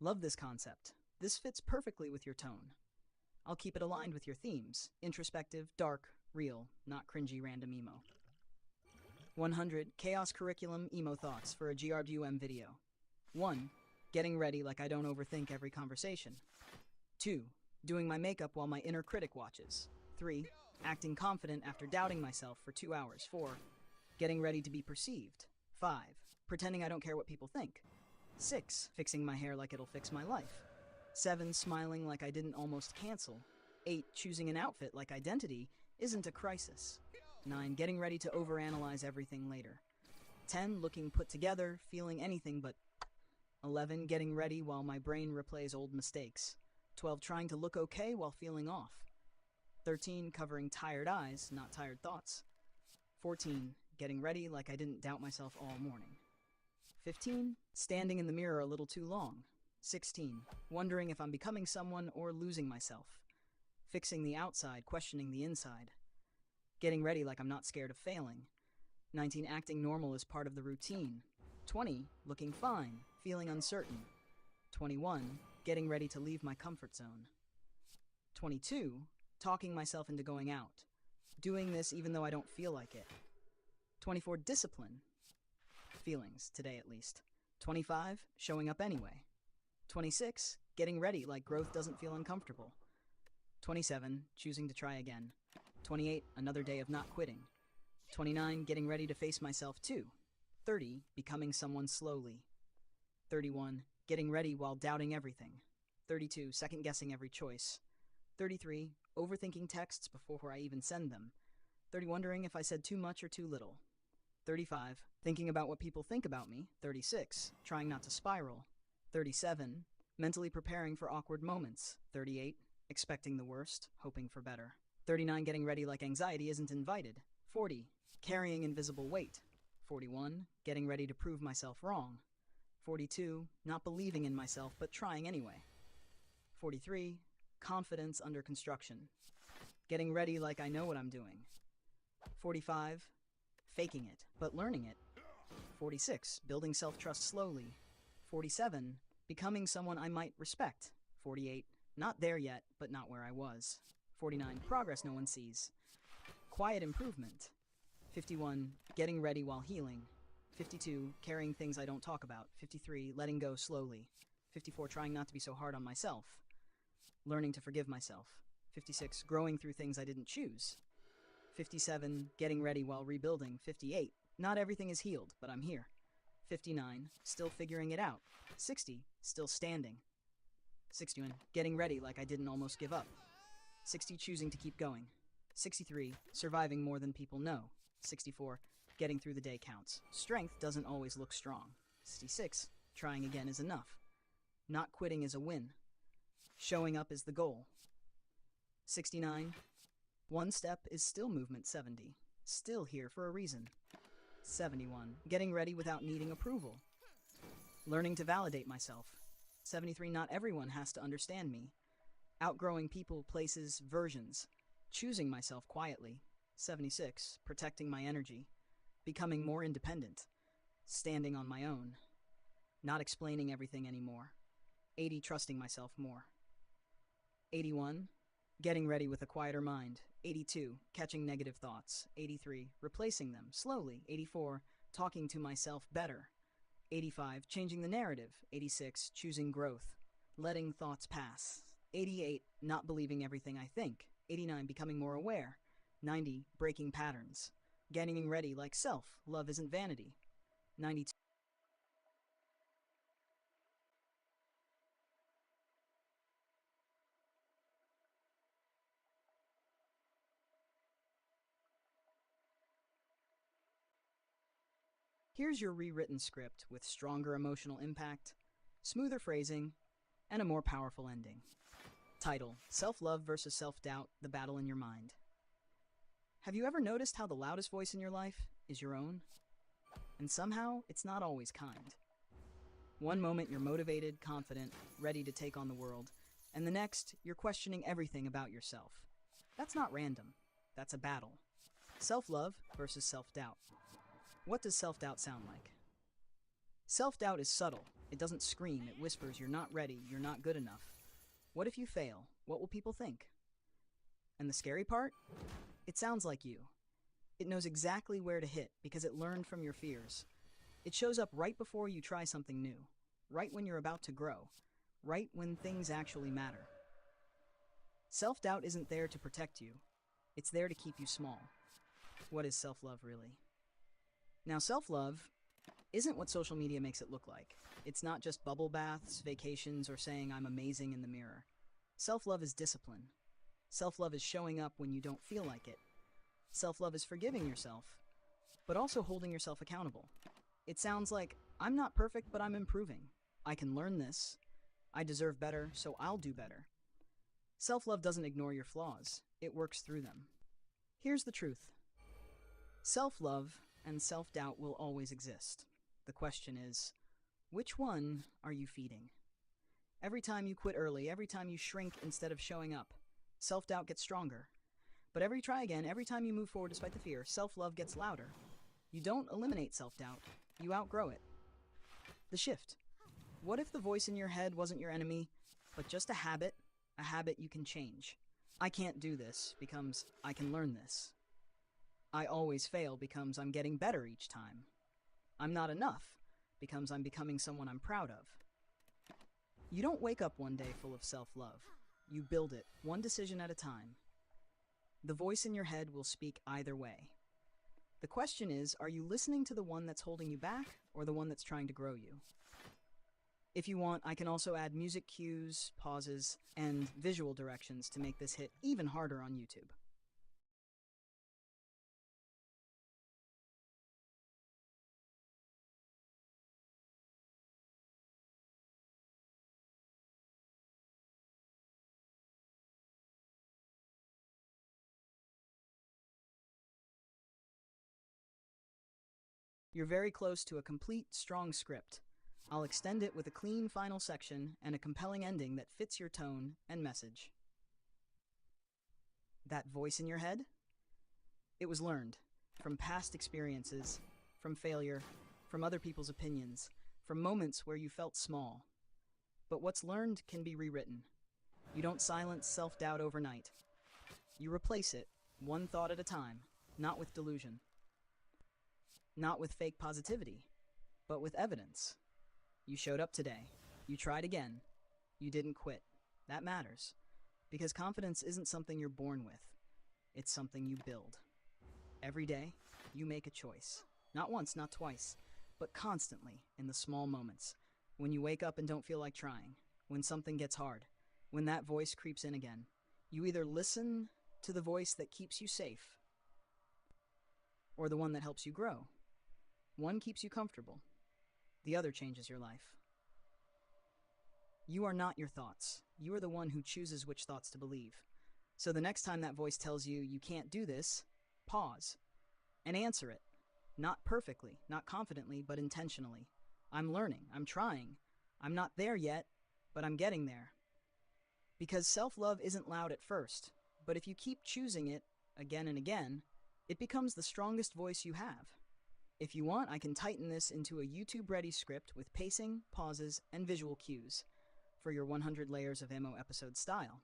Love this concept. This fits perfectly with your tone. I'll keep it aligned with your themes. Introspective, dark, real, not cringy random emo. 100. Chaos Curriculum Emo Thoughts for a GRDUM video. 1. Getting ready like I don't overthink every conversation. 2. Doing my makeup while my inner critic watches. 3. Acting confident after doubting myself for 2 hours. 4. Getting ready to be perceived. 5. Pretending I don't care what people think. 6. Fixing my hair like it'll fix my life. 7. Smiling like I didn't almost cancel. 8. Choosing an outfit like identity isn't a crisis. 9. Getting ready to overanalyze everything later. 10. Looking put together, feeling anything but. 11. Getting ready while my brain replays old mistakes. 12. Trying to look okay while feeling off. 13. Covering tired eyes, not tired thoughts. 14. Getting ready like I didn't doubt myself all morning. 15. Standing in the mirror a little too long. 16. Wondering if I'm becoming someone or losing myself. Fixing the outside, questioning the inside. Getting ready like I'm not scared of failing. 19. Acting normal as part of the routine. 20. Looking fine, feeling uncertain. 21. Getting ready to leave my comfort zone. 22. Talking myself into going out. Doing this even though I don't feel like it. 24. Discipline. Feelings, today at least. 25. Showing up anyway. 26. Getting ready like growth doesn't feel uncomfortable. 27. Choosing to try again. 28. Another day of not quitting. 29. Getting ready to face myself too. 30. Becoming someone slowly. 31. Getting ready while doubting everything. 32. Second guessing every choice. 33. Overthinking texts before I even send them. 30. Wondering if I said too much or too little. 35. Thinking about what people think about me. 36. Trying not to spiral. 37. Mentally preparing for awkward moments. 38. Expecting the worst, hoping for better. 39. Getting ready like anxiety isn't invited. 40. Carrying invisible weight. 41. Getting ready to prove myself wrong. 42. Not believing in myself but trying anyway. 43. Confidence under construction. Getting ready like I know what I'm doing. 45. Faking it, but learning it. 46. Building self-trust slowly. 47. Becoming someone I might respect. 48. Not there yet, but not where I was. 49. Progress no one sees. Quiet improvement. 51. Getting ready while healing. 52. Carrying things I don't talk about. 53. Letting go slowly. 54. Trying not to be so hard on myself. Learning to forgive myself. 56. Growing through things I didn't choose. 57. Getting ready while rebuilding. 58. Not everything is healed, but I'm here. 59. Still figuring it out. 60. Still standing. 61. Getting ready like I didn't almost give up. 60. Choosing to keep going. 63. Surviving more than people know. 64. Getting through the day counts. Strength doesn't always look strong. 66. Trying again is enough. Not quitting is a win. Showing up is the goal. 69. One step is still movement. 70. Still here for a reason. 71. Getting ready without needing approval. Learning to validate myself. 73. Not everyone has to understand me. Outgrowing people, places, versions. Choosing myself quietly. 76. Protecting my energy. Becoming more independent. Standing on my own. Not explaining everything anymore. 80. Trusting myself more. 81. Getting ready with a quieter mind. 82. Catching negative thoughts. 83. Replacing them slowly. 84. Talking to myself better. 85. Changing the narrative. 86. Choosing growth. Letting thoughts pass. 88. Not believing everything I think. 89. Becoming more aware. 90. Breaking patterns. Getting ready like self. Love isn't vanity. 92. Here's your rewritten script with stronger emotional impact, smoother phrasing, and a more powerful ending. Title: Self-Love versus Self-Doubt, the Battle in Your Mind. Have you ever noticed how the loudest voice in your life is your own? And somehow, it's not always kind. One moment you're motivated, confident, ready to take on the world, and the next, you're questioning everything about yourself. That's not random. That's a battle. Self-love versus self-doubt. What does self-doubt sound like? Self-doubt is subtle. It doesn't scream, it whispers, you're not ready, you're not good enough. What if you fail? What will people think? And the scary part? It sounds like you. It knows exactly where to hit because it learned from your fears. It shows up right before you try something new, right when you're about to grow, right when things actually matter. Self-doubt isn't there to protect you. It's there to keep you small. What is self-love really? Now, self-love isn't what social media makes it look like. It's not just bubble baths, vacations, or saying I'm amazing in the mirror. Self-love is discipline. Self-love is showing up when you don't feel like it. Self-love is forgiving yourself, but also holding yourself accountable. It sounds like, I'm not perfect, but I'm improving. I can learn this. I deserve better, so I'll do better. Self-love doesn't ignore your flaws. It works through them. Here's the truth. Self-love and self-doubt will always exist. The question is, which one are you feeding? Every time you quit early, every time you shrink instead of showing up, self-doubt gets stronger. But every time you move forward despite the fear, self-love gets louder. You don't eliminate self-doubt, you outgrow it. The shift. What if the voice in your head wasn't your enemy, but just a habit you can change? I can't do this becomes I can learn this. I always fail becomes I'm getting better each time. I'm not enough becomes I'm becoming someone I'm proud of. You don't wake up one day full of self-love. You build it, one decision at a time. The voice in your head will speak either way. The question is, are you listening to the one that's holding you back or the one that's trying to grow you? If you want, I can also add music cues, pauses, and visual directions to make this hit even harder on YouTube. You're very close to a complete, strong script. I'll extend it with a clean final section and a compelling ending that fits your tone and message. That voice in your head? It was learned from past experiences, from failure, from other people's opinions, from moments where you felt small. But what's learned can be rewritten. You don't silence self-doubt overnight. You replace it, one thought at a time, not with delusion. Not with fake positivity, but with evidence. You showed up today. You tried again. You didn't quit. That matters. Because confidence isn't something you're born with. It's something you build. Every day, you make a choice. Not once, not twice, but constantly in the small moments. When you wake up and don't feel like trying. When something gets hard. When that voice creeps in again. You either listen to the voice that keeps you safe or the one that helps you grow. One keeps you comfortable. The other changes your life. You are not your thoughts. You are the one who chooses which thoughts to believe. So the next time that voice tells you you can't do this, pause and answer it. Not perfectly, not confidently, but intentionally. I'm learning. I'm trying. I'm not there yet, but I'm getting there. Because self-love isn't loud at first, but if you keep choosing it again and again, it becomes the strongest voice you have. If you want, I can tighten this into a YouTube-ready script with pacing, pauses, and visual cues for your 100 Layers of Ammo episode style.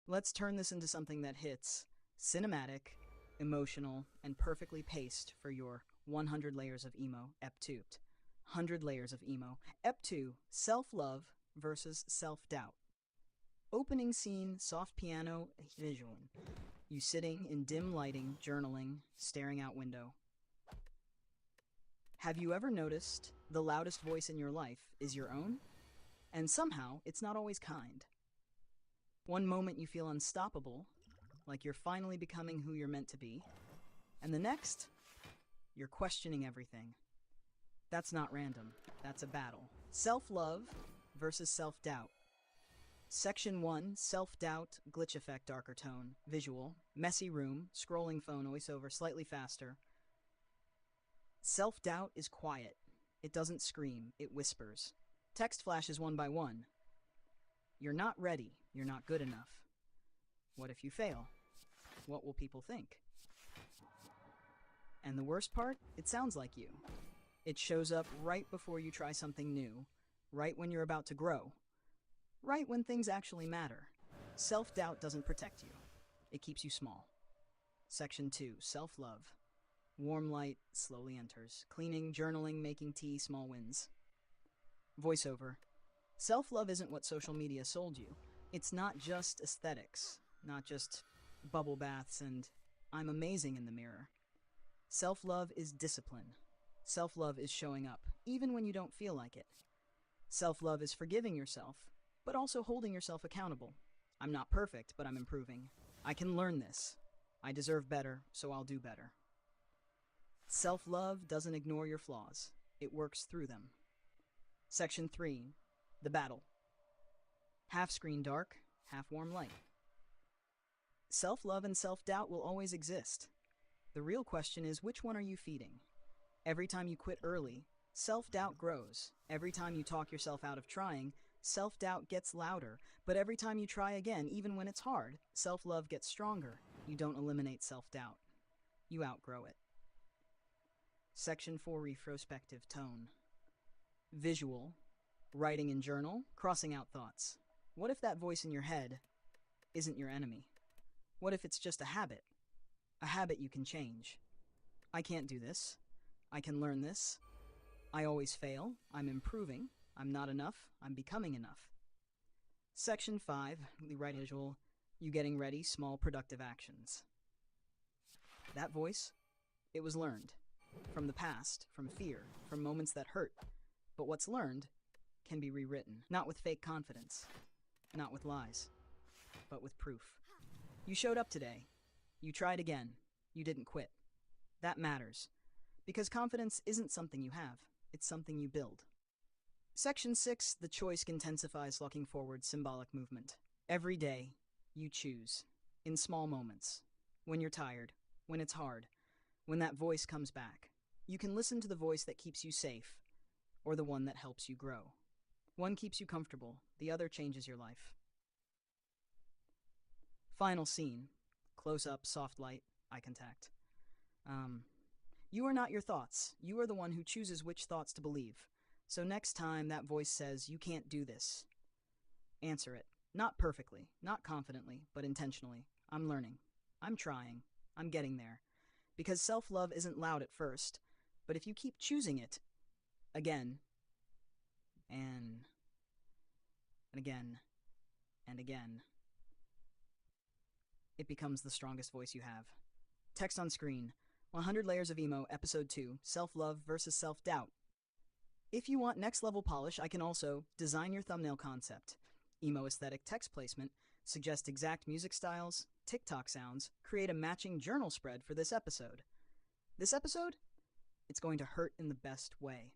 Let's turn this into something that hits cinematic, emotional, and perfectly paced for your 100 Layers of Emo, Ep 2. 100 Layers of Emo, Ep 2, Self-Love versus Self-Doubt. Opening scene, soft piano, visual. You sitting in dim lighting, journaling, staring out window. Have you ever noticed the loudest voice in your life is your own? And somehow, it's not always kind. One moment you feel unstoppable, like you're finally becoming who you're meant to be, and the next, you're questioning everything. That's not random. That's a battle. Self-love versus self-doubt. Section 1, self-doubt, glitch effect, darker tone, visual, messy room, scrolling phone, voiceover, slightly faster. Self-doubt is quiet. It doesn't scream, it whispers. Text flashes one by one. You're not ready. You're not good enough. What if you fail? What will people think? And the worst part, it sounds like you. It shows up right before you try something new, right when you're about to grow, right when things actually matter. Self-doubt doesn't protect you. It keeps you small. Section 2, self-love. Warm light slowly enters. Cleaning, journaling, making tea, small wins. Voiceover. Self-love isn't what social media sold you. It's not just aesthetics, not just bubble baths and I'm amazing in the mirror. Self-love is discipline. Self-love is showing up, even when you don't feel like it. Self-love is forgiving yourself, but also holding yourself accountable. I'm not perfect, but I'm improving. I can learn this. I deserve better, so I'll do better. Self-love doesn't ignore your flaws. It works through them. Section 3, the battle. Half screen dark, half warm light. Self-love and self-doubt will always exist. The real question is, which one are you feeding? Every time you quit early, self-doubt grows. Every time you talk yourself out of trying, self-doubt gets louder. But every time you try again, even when it's hard, self-love gets stronger. You don't eliminate self-doubt. You outgrow it. Section 4, retrospective tone. Visual, writing in journal, crossing out thoughts. What if that voice in your head isn't your enemy? What if it's just a habit? A habit you can change. I can't do this. I can learn this. I always fail. I'm improving. I'm not enough. I'm becoming enough. Section 5, the right visual, you getting ready, small productive actions. That voice, it was learned. From the past, from fear, from moments that hurt. But what's learned can be rewritten. Not with fake confidence. Not with lies. But with proof. You showed up today. You tried again. You didn't quit. That matters. Because confidence isn't something you have. It's something you build. Section 6, the choice intensifies looking forward, symbolic movement. Every day, you choose. In small moments. When you're tired. When it's hard. When that voice comes back. You can listen to the voice that keeps you safe. Or the one that helps you grow. One keeps you comfortable. The other changes your life. Final scene. Close up, soft light, eye contact. You are not your thoughts. You are the one who chooses which thoughts to believe. So next time that voice says, you can't do this, answer it. Not perfectly, not confidently, but intentionally. I'm learning. I'm trying. I'm getting there. Because self-love isn't loud at first, but if you keep choosing it, again, and again, and again, it becomes the strongest voice you have. Text on screen. 100 Layers of Emo, Episode 2, Self-Love versus Self-Doubt. If you want next level polish, I can also design your thumbnail concept, emo aesthetic text placement, suggest exact music styles, TikTok sounds, create a matching journal spread for this episode. This episode? It's going to hurt in the best way.